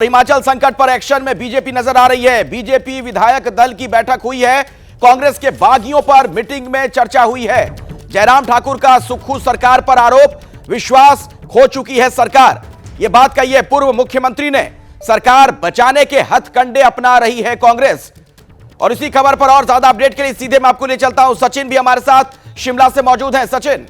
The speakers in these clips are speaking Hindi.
हिमाचल संकट पर एक्शन में बीजेपी नजर आ रही है। बीजेपी विधायक दल की बैठक हुई है। कांग्रेस के बागियों पर मीटिंग में चर्चा हुई है। जयराम ठाकुर का सुक्खू सरकार पर आरोप, विश्वास खो चुकी है सरकार, यह बात कही है पूर्व मुख्यमंत्री ने। सरकार बचाने के हथकंडे अपना रही है कांग्रेस। और इसी खबर पर और ज्यादा अपडेट के लिए सीधे मैं आपको ले चलता हूं। सचिन भी हमारे साथ शिमला से मौजूद हैं। सचिन,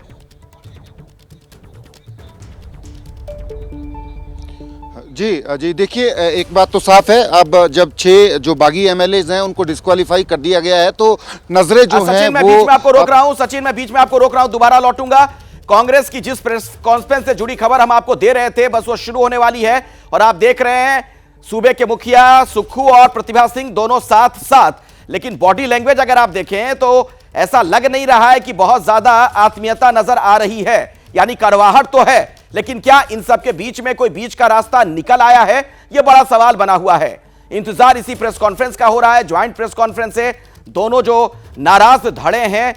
जी देखिए, एक बात तो साफ है, अब जब 6 जो बागी एमएलएज हैं उनको डिस्क्वालीफाई कर दिया गया है तो नजरें जो हैं मैं बीच में आपको रोक रहा हूं। सचिन, मैं बीच में आपको रोक रहा हूं, दोबारा लौटूंगा। कांग्रेस की जिस प्रेस कॉन्फ्रेंस से जुड़ी खबर हम आपको दे रहे थे, बस वो शुरू होने वाली है। और आप देख रहे हैं सूबे के मुखिया सुक्खू और प्रतिभा सिंह दोनों साथ साथ, लेकिन बॉडी लैंग्वेज अगर आप देखें तो ऐसा लग नहीं रहा है कि बहुत ज्यादा आत्मीयता नजर आ रही है। यानी कड़वाहट तो है, लेकिन क्या इन सब के बीच में कोई बीच का रास्ता निकल आया है, यह बड़ा सवाल बना हुआ है। इंतजार इसी प्रेस कॉन्फ्रेंस का हो रहा है। ज्वाइंट प्रेस कॉन्फ्रेंस है, दोनों जो नाराज धड़े हैं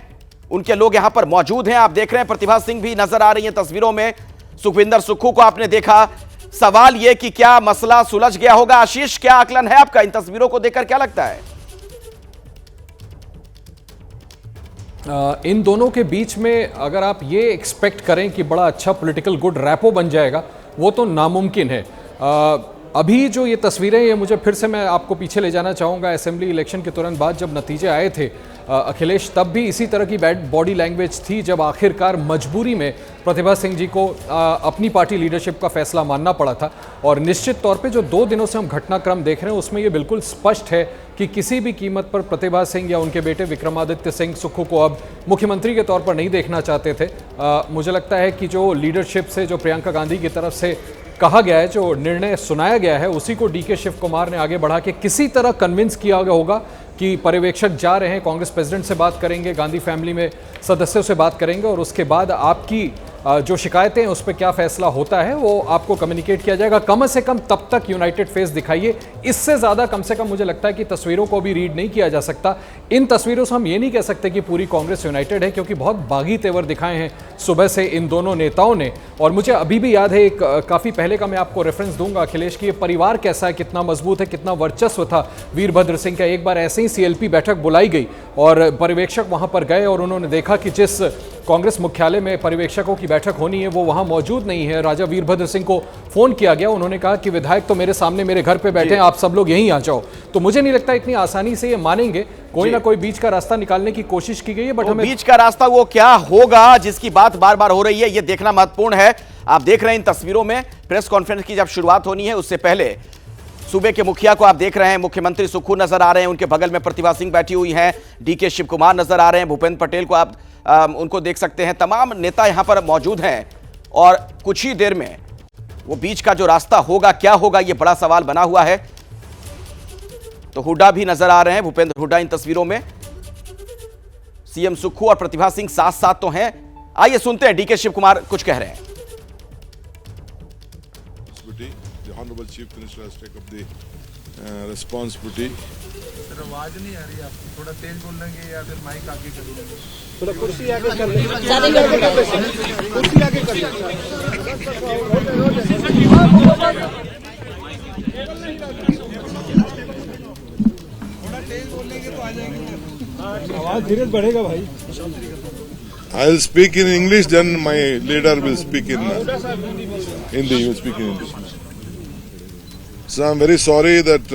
उनके लोग यहां पर मौजूद हैं। आप देख रहे हैं प्रतिभा सिंह भी नजर आ रही है तस्वीरों में। सुखविंदर सुक्खू को आपने देखा। सवाल यह कि क्या मसला सुलझ गया होगा? आशीष, क्या आकलन है आपका? इन तस्वीरों को देखकर क्या लगता है? इन दोनों के बीच में अगर आप ये एक्सपेक्ट करें कि बड़ा अच्छा पॉलिटिकल गुड रैपो बन जाएगा, वो तो नामुमकिन है। अभी जो ये तस्वीरें, ये मुझे फिर से मैं आपको पीछे ले जाना चाहूँगा असेंबली इलेक्शन के तुरंत बाद जब नतीजे आए थे अखिलेश, तब भी इसी तरह की बैड बॉडी लैंग्वेज थी जब आखिरकार मजबूरी में प्रतिभा सिंह जी को अपनी पार्टी लीडरशिप का फैसला मानना पड़ा था। और निश्चित तौर पे जो 2 दिनों से हम घटनाक्रम देख रहे हैं उसमें ये बिल्कुल स्पष्ट है कि किसी भी कीमत पर प्रतिभा सिंह या उनके बेटे विक्रमादित्य सिंह सुक्खू को अब मुख्यमंत्री के तौर पर नहीं देखना चाहते थे। मुझे लगता है कि जो लीडरशिप से, जो प्रियंका गांधी की तरफ से कहा गया है, जो निर्णय सुनाया गया है, उसी को डीके शिव कुमार ने आगे बढ़ा के किसी तरह कन्विंस किया गया होगा कि पर्यवेक्षक जा रहे हैं, कांग्रेस प्रेसिडेंट से बात करेंगे, गांधी फैमिली में सदस्यों से बात करेंगे और उसके बाद आपकी जो शिकायतें हैं उस पर क्या फैसला होता है वो आपको कम्युनिकेट किया जाएगा। कम से कम तब तक यूनाइटेड फेस दिखाइए। इससे ज़्यादा कम से कम मुझे लगता है कि तस्वीरों को भी रीड नहीं किया जा सकता। इन तस्वीरों से हम ये नहीं कह सकते कि पूरी कांग्रेस यूनाइटेड है, क्योंकि बहुत बागी तेवर दिखाए हैं सुबह से इन दोनों नेताओं ने। और मुझे अभी भी याद है, एक काफ़ी पहले का मैं आपको रेफरेंस दूंगा अखिलेश की, ये परिवार कैसा है, कितना मजबूत है, कितना वर्चस्व था वीरभद्र सिंह का। एक बार ऐसे ही सीएलपी बैठक बुलाई गई और पर्यवेक्षक वहां पर गए और उन्होंने देखा कि जिस कांग्रेस मुख्यालय में पर्यवेक्षकों की बैठक होनी है वो वहां मौजूद नहीं है। राजा वीरभद्र सिंह को फोन किया गया, उन्होंने कहा कि विधायक तो मेरे सामने मेरे घर पे बैठे हैं, आप सब लोग यहीं आ जाओ। तो मुझे नहीं लगता इतनी आसानी से ये मानेंगे। कोई ना कोई बीच का रास्ता निकालने की कोशिश की गई है, बट हमें बीच का रास्ता वो क्या होगा जिसकी बात बार बार हो रही है, ये देखना महत्वपूर्ण है। आप देख रहे हैं इन तस्वीरों में प्रेस कॉन्फ्रेंस की जब शुरुआत होनी है उससे पहले सूबे के मुखिया को आप देख रहे हैं, मुख्यमंत्री सुक्खू नजर आ रहे हैं, उनके बगल में प्रतिभा सिंह बैठी हुई हैं, डीके शिव कुमार नजर आ रहे हैं, भूपेंद्र पटेल को आप उनको देख सकते हैं। तमाम नेता यहां पर मौजूद हैं और कुछ ही देर में वो बीच का जो रास्ता होगा, क्या होगा, ये बड़ा सवाल बना हुआ है। तो हुड्डा भी नजर आ रहे हैं, भूपेंद्र हुड्डा इन तस्वीरों में। सीएम सुक्खू और प्रतिभा सिंह साथ साथ तो हैं। आइए सुनते हैं डीके शिव कुमार कुछ कह रहे हैं। Honorable Chief Minister has taken up the responsibility. Sir, आवाज नहीं आ रही आपकी, थोड़ा तेज बोलेंगे या फिर माइक आगे कर लेंगे? थोड़ा कुर्सी आगे कर लेंगे, कुर्सी आगे कर लेंगे। थोड़ा तेज बोलेंगे तो आ जाएंगे। आवाज धीरे बढ़ेगा भाई। I'll speak in English, then my leader will speak in Hindi. You will speak in English. So I'm very sorry that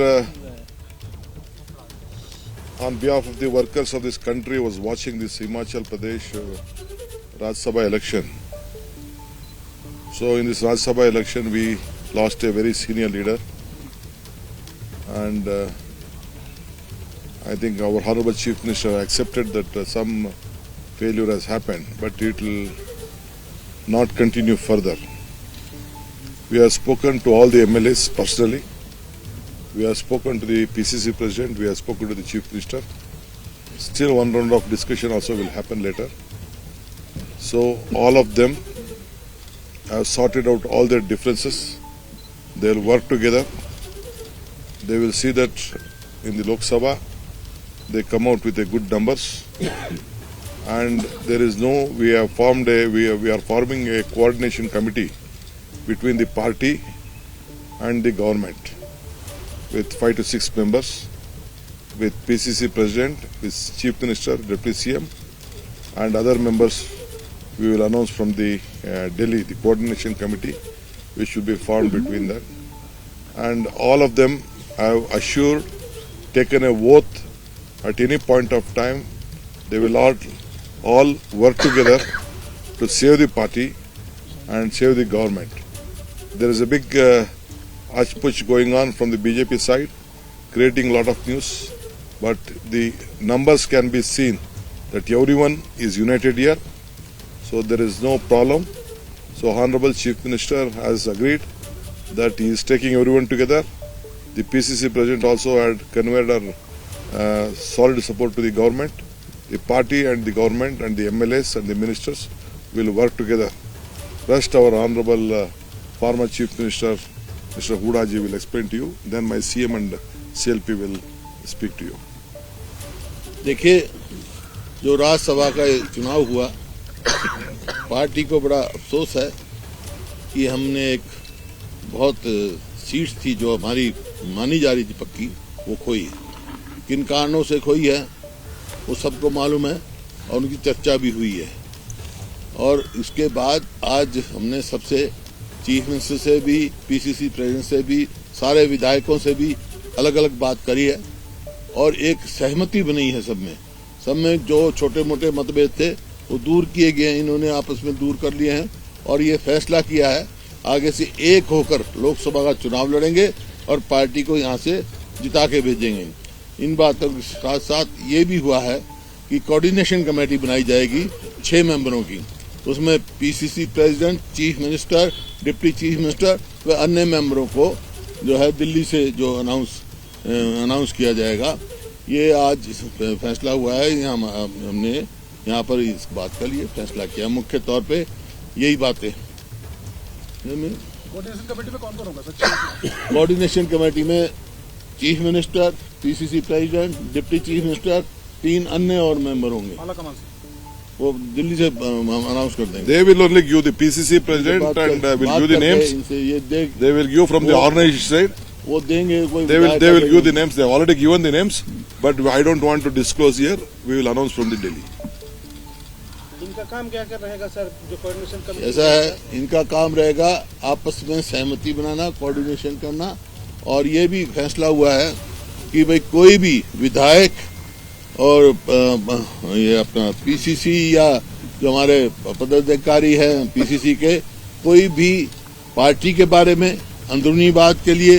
on behalf of the workers of this country was watching this Himachal Pradesh Rajya Sabha election. So in this Rajya Sabha election we lost a very senior leader, and I think our Honorable Chief Minister accepted that some failure has happened, but it will not continue further. We have spoken to all the MLAs personally. We have spoken to the PCC President. We have spoken to the Chief Minister. Still one round of discussion also will happen later. So all of them have sorted out all their differences. They will work together. They will see that in the Lok Sabha they come out with a good numbers. And there is no, we are forming a coordination committee between the party and the government. with 5 to 6 members, with PCC President, with Chief Minister, Deputy CM, and other members we will announce from the Delhi, the coordination committee, which will be formed between them. And all of them have assured, taken a oath at any point of time, they will all work together to save the party and save the government. There is a big push going on from the BJP side, creating a lot of news, but the numbers can be seen that everyone is united here, so there is no problem. So Honorable Chief Minister has agreed that he is taking everyone together. The PCC President also had conveyed our solid support to the government. The party and the government and the MLAs and the ministers will work together. Rest our Honorable former Chief Minister, Mr. Hooda ji will explain to you. Then my CM and CLP will speak to you. देखिए, जो राज्यसभा का चुनाव हुआ, पार्टी को बड़ा अफसोस है कि हमने एक बहुत सीट थी जो हमारी मानी जा रही थी पक्की, वो खोई है। किन कारणों से खोई है वो सबको मालूम है और उनकी चर्चा भी हुई है। और इसके बाद आज हमने सबसे चीफ मिनिस्टर से भी, पीसीसी प्रेसिडेंट से भी, सारे विधायकों से भी अलग अलग बात करी है और एक सहमति बनी है सब में जो छोटे मोटे मतभेद थे वो दूर किए गए हैं, इन्होंने आपस में दूर कर लिए हैं और ये फैसला किया है आगे से एक होकर लोकसभा का चुनाव लड़ेंगे और पार्टी को यहाँ से जिता के भेजेंगे। इन बातों के साथ साथ ये भी हुआ है कि कोऑर्डिनेशन कमेटी बनाई जाएगी 6 मेंबरों की, उसमें PCC president, chief minister, deputy chief minister व अन्य मेंबरों को जो है दिल्ली से जो अनाउंस किया जाएगा। ये आज फैसला हुआ है, हमने यहाँ पर इस बात का लिए फैसला किया। मुख्य तौर पे यही बातें। कोऑर्डिनेशन कमेटी में कौन-कौन होगा सर? कोऑर्डिनेशन कमेटी में chief minister, PCC president, deputy chief minister, 3 अन्य और मेंबर होंगे। वो दिल्ली से अनाउंस कर देंगे। They will only give the PCC President and will give the names. They will give from the organization side. वो देंगे कोई They will give the names. They have already given the names, but I don't want to disclose here. We will announce from the Delhi. इनका काम क्या कर रहेगा सर, जो कोऑर्डिनेशन कमेटी? ऐसा है, इनका काम रहेगा आपस में सहमति बनाना, कोऑर्डिनेशन करना और ये भी फैसला हुआ है कि भाई कोई भी विधायक और ये अपना पीसीसी या जो हमारे पदाधिकारी हैं पीसीसी के, कोई भी पार्टी के बारे में अंदरूनी बात के लिए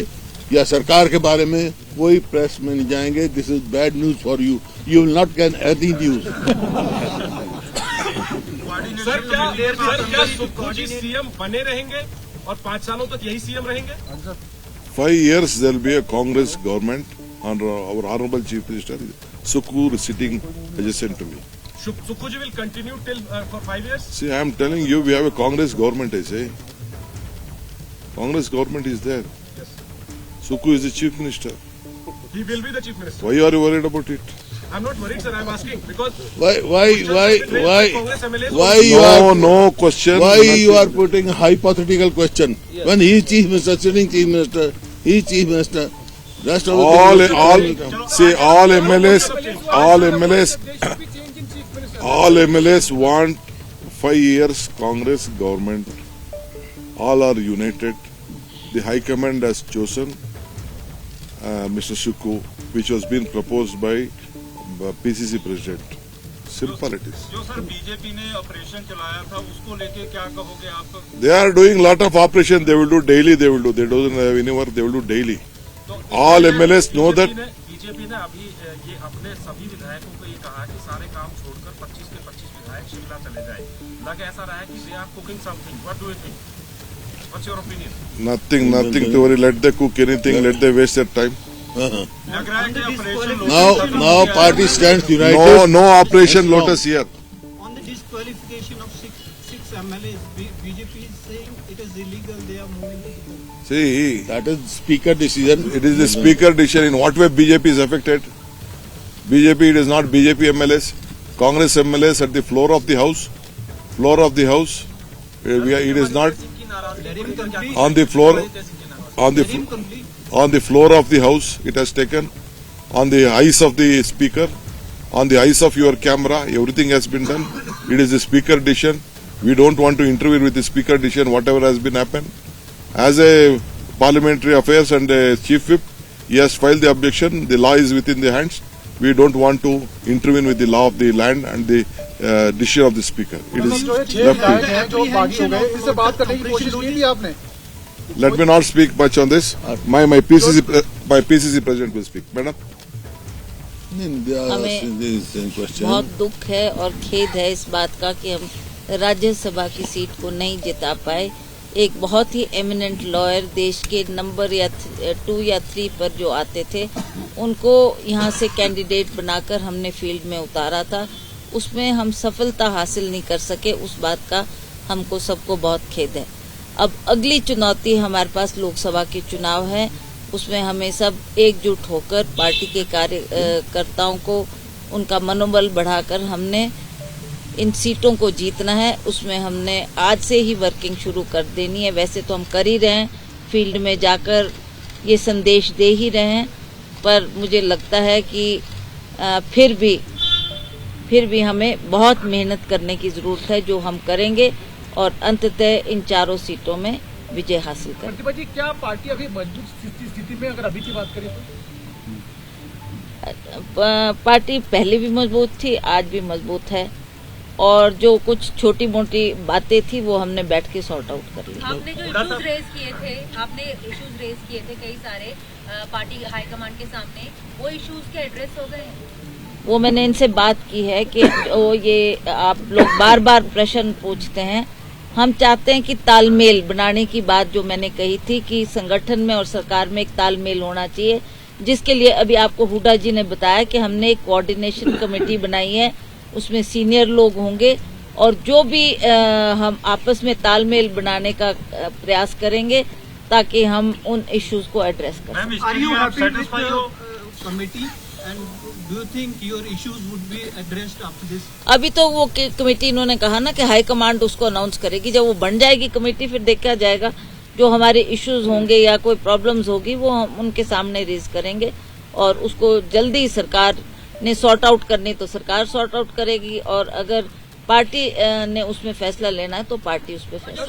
या सरकार के बारे में कोई प्रेस में नहीं जाएंगे। This is bad news for you, you will not get any news. Sir क्या सुक्खू जी सीएम बने रहेंगे और 5 सालों तक यही सीएम रहेंगे? 5 years there will be a Congress government under our Honorable Chief Minister. Sukkhu is sitting adjacent to me. Sukkhu ji will continue till for 5 years? See, I am telling you, we have a Congress government, I say. Congress government is there. Yes. Sukkhu is the Chief Minister. He will be the Chief Minister. Why are you worried about it? I'm not worried, sir. I'm asking because no question. Why you are putting a hypothetical question? Yes. When he is Chief Minister, sitting Chief Minister, he is Chief Minister. Rest of all MLAs want 5 years Congress government. All are united. The High Command has chosen Mr. Sukkhu, which was being proposed by PCC President. Simple it is. जो सर बीजेपी ने ऑपरेशन चलाया था उसको लेके क्या कहोगे आप? They are doing lot of operation. They will do daily. They don't have any work. They will do daily. All MLAs know that. BJP ने अभी ये अपने सभी विधायकों को ये कहा कि सारे काम छोड़कर 25 के 25 विधायक शिमला चले जाए। लग ऐसा रहा है कि they are cooking something. What do you think? What's your opinion? Nothing to worry. Let them cook anything. Let them waste their time. Now party stands united. No Operation Lotus here. On the disqualification of six MLAs, BJP is saying it is illegal. They are moving to the court. See, that is speaker decision. It is the speaker decision. In what way BJP is affected? BJP, it is not BJP MLAs. Congress MLAs at the floor of the house. It is not on the floor. on the floor of the house. It has taken on the eyes of the speaker, on the eyes of your camera. Everything has been done. It is the speaker decision. We don't want to interfere with the speaker decision, whatever has been happened. As a parliamentary affairs and a chief whip, he has filed the objection. The law is within the hands. We don't want to intervene with the law of the land and the decision of the speaker. It is left to. Let me not speak much on this. My PCC president will speak. Madam. हमें बहुत दुख है और खेद है इस बात का कि हम राज्यसभा की सीट को नहीं जिता पाए। एक बहुत ही एमिनेंट लॉयर देश के नंबर 2 या 3 पर जो आते थे उनको यहाँ से कैंडिडेट बनाकर हमने फील्ड में उतारा था, उसमें हम सफलता हासिल नहीं कर सके। उस बात का हमको सबको बहुत खेद है। अब अगली चुनौती हमारे पास लोकसभा के चुनाव है, उसमें हमें सब एकजुट होकर पार्टी के कार्यकर्ताओं को उनका मनोबल बढ़ाकर हमने इन सीटों को जीतना है। उसमें हमने आज से ही वर्किंग शुरू कर देनी है। वैसे तो हम कर ही रहे हैं, फील्ड में जाकर ये संदेश दे ही रहे हैं, पर मुझे लगता है कि फिर भी हमें बहुत मेहनत करने की जरूरत है, जो हम करेंगे और अंततः इन 4 सीटों में विजय हासिल करें। प्रतिभा जी, क्या पार्टी अभी मजबूत स्थिति में, अगर अभी की बात करें तो? पार्टी पहले भी मजबूत थी, आज भी मजबूत है, और जो कुछ छोटी मोटी बातें थी वो हमने बैठ के सॉर्ट आउट कर ली। आपने जो इश्यूज रेज किए थे कई सारे पार्टी हाईकमांड के सामने, वो इश्यूज के एड्रेस हो गए हैं? वो मैंने इनसे बात की है कि वो ये आप लोग बार बार प्रश्न पूछते हैं। हम चाहते हैं कि तालमेल बनाने की बात जो मैंने कही थी कि संगठन में और सरकार में एक तालमेल होना चाहिए, जिसके लिए अभी आपको हुड्डा जी ने बताया कि हमने एक कोऑर्डिनेशन कमेटी बनाई है, उसमें सीनियर लोग होंगे और जो भी हम आपस में तालमेल बनाने का प्रयास करेंगे ताकि हम उन इश्यूज को एड्रेस कर सकें। Are you happy with the committee and do you think your issues would be addressed after this? अभी तो वो कमेटी इन्होंने कहा ना कि हाई कमांड उसको अनाउंस करेगी, जब वो बन जाएगी कमेटी फिर देखा जाएगा। जो हमारे इश्यूज होंगे या कोई प्रॉब्लम्स होगी वो हम उनके सामने रेज करेंगे और उसको जल्दी सरकार ने सॉर्ट आउट करनी तो सरकार सॉर्ट आउट करेगी, और अगर पार्टी ने उसमें फैसला लेना है तो पार्टी उस पर फैसला।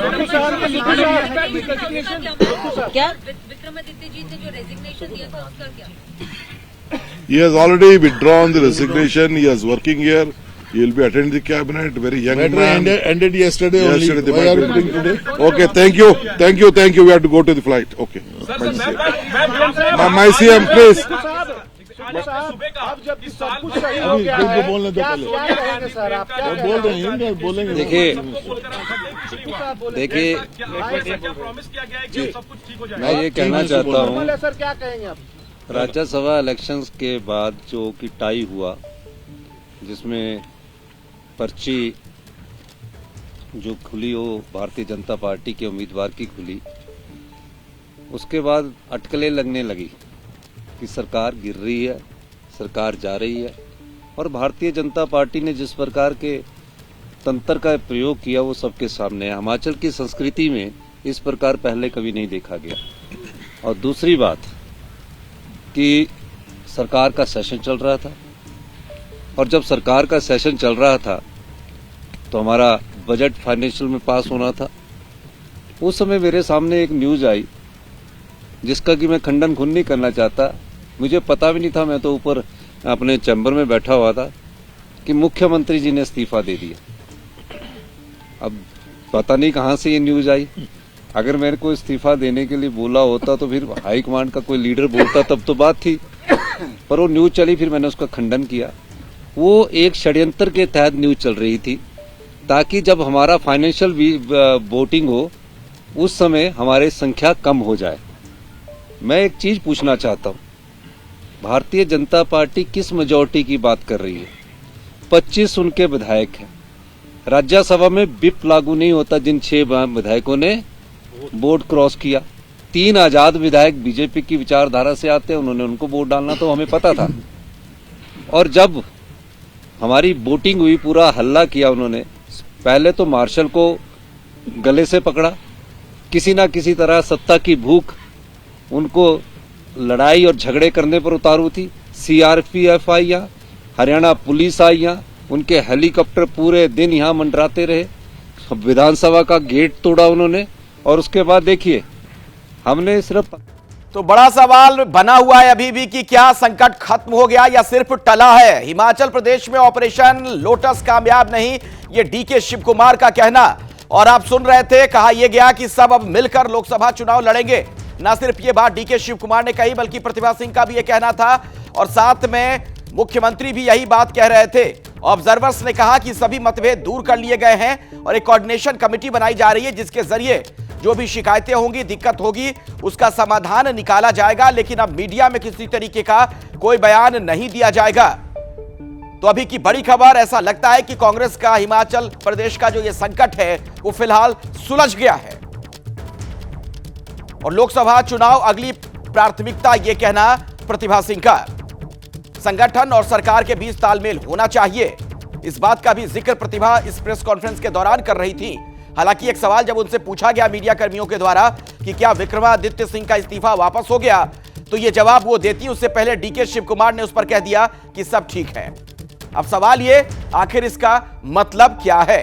क्या विक्रमादित्य जी ने जो रेजिग्नेशन दिया था उसका क्या? He has already withdrawn the resignation. He is working here. He will be attending the cabinet. Very young man. Ended yesterday only. Yesterday, Why are you doing today? Okay, thank you. We have to go to the flight. Okay. My CM, please. अब जब सब कुछ सही हो गया है, बोलने दो पहले। क्या कहेंगे सर आप? क्या बोल रहे हैं, बोलेंगे। देखिए मैं ये कहना चाहता हूँ, सर क्या कहेंगे आप? राज्यसभा इलेक्शंस के बाद जो कि टाई हुआ, जिसमें पर्ची जो खुली वो भारतीय जनता पार्टी के उम्मीदवार की खुली, उसके बाद अटकलें लगने लगी कि सरकार गिर रही है, सरकार जा रही है, और भारतीय जनता पार्टी ने जिस प्रकार के तंत्र का प्रयोग किया वो सबके सामने है। हिमाचल की संस्कृति में इस प्रकार पहले कभी नहीं देखा गया। और दूसरी बात कि सरकार का सेशन चल रहा था, और जब सरकार का सेशन चल रहा था तो हमारा बजट फाइनेंशियल में पास होना था। उस समय मेरे सामने एक न्यूज आई जिसका कि मैं खंडन खुद नहीं करना चाहता, मुझे पता भी नहीं था, मैं तो ऊपर अपने चैम्बर में बैठा हुआ था, कि मुख्यमंत्री जी ने इस्तीफा दे दिया। अब पता नहीं कहां से ये न्यूज आई। अगर मेरे को इस्तीफा देने के लिए बोला होता तो फिर हाई कमांड का कोई लीडर बोलता तब तो बात थी, पर वो न्यूज चली, फिर मैंने उसका खंडन किया। वो एक षड्यंत्र के तहत न्यूज चल रही थी ताकि जब हमारा फाइनेंशियल वोटिंग हो उस समय हमारी संख्या कम हो जाए। मैं एक चीज पूछना चाहता हूँ, भारतीय जनता पार्टी किस मेजॉरिटी की बात कर रही है? 25 उनके विधायक हैं। राज्यसभा में विप लागू नहीं होता जिन 6 विधायकों ने वोट क्रॉस किया। 3 आजाद विधायक बीजेपी की विचारधारा से आते हैं, उन्होंने उनको वोट डालना तो हमें पता था। और जब हमारी वोटिंग हुई, पूरा हल्ला किया उन्होंने। पहले तो मार्शल को गले से पकड़ा, किसी ना किसी तरह सत्ता की भूख उनको लड़ाई और झगड़े करने पर उतारू थी। सीआरपीएफ आई यहाँ, हरियाणा पुलिस आई यहाँ, उनके हेलीकॉप्टर पूरे दिन यहाँ मंडराते रहे, विधानसभा का गेट तोड़ा उन्होंने, और उसके बाद देखिए हमने सिर्फ। तो बड़ा सवाल बना हुआ है अभी भी कि क्या संकट खत्म हो गया या सिर्फ टला है। हिमाचल प्रदेश में ऑपरेशन लोटस कामयाब नहीं, ये डीके शिव कुमार का कहना। और आप सुन रहे थे, कहा यह गया कि सब अब मिलकर लोकसभा चुनाव लड़ेंगे। ना सिर्फ ये बात डीके शिव कुमार ने कही, बल्कि प्रतिभा सिंह का भी यह कहना था, और साथ में मुख्यमंत्री भी यही बात कह रहे थे। ऑब्जर्वर्स ने कहा कि सभी मतभेद दूर कर लिए गए हैं और एक कोऑर्डिनेशन कमेटी बनाई जा रही है, जिसके जरिए जो भी शिकायतें होंगी, दिक्कत होगी, उसका समाधान निकाला जाएगा। लेकिन अब मीडिया में किसी तरीके का कोई बयान नहीं दिया जाएगा। तो अभी की बड़ी खबर, ऐसा लगता है कि कांग्रेस का हिमाचल प्रदेश का जो ये संकट है वो फिलहाल सुलझ गया है और लोकसभा चुनाव अगली प्राथमिकता, ये कहना प्रतिभा सिंह का। संगठन और सरकार के बीच तालमेल होना चाहिए, इस बात का भी जिक्र प्रतिभा इस प्रेस कॉन्फ्रेंस के दौरान कर रही थी। हालांकि एक सवाल जब उनसे पूछा गया मीडिया कर्मियों के द्वारा कि क्या विक्रमादित्य सिंह का इस्तीफा वापस हो गया, तो यह जवाब वो देती, उससे पहले डीके शिव कुमार ने उस पर कह दिया कि सब ठीक है। अब सवाल ये, आखिर इसका मतलब क्या है?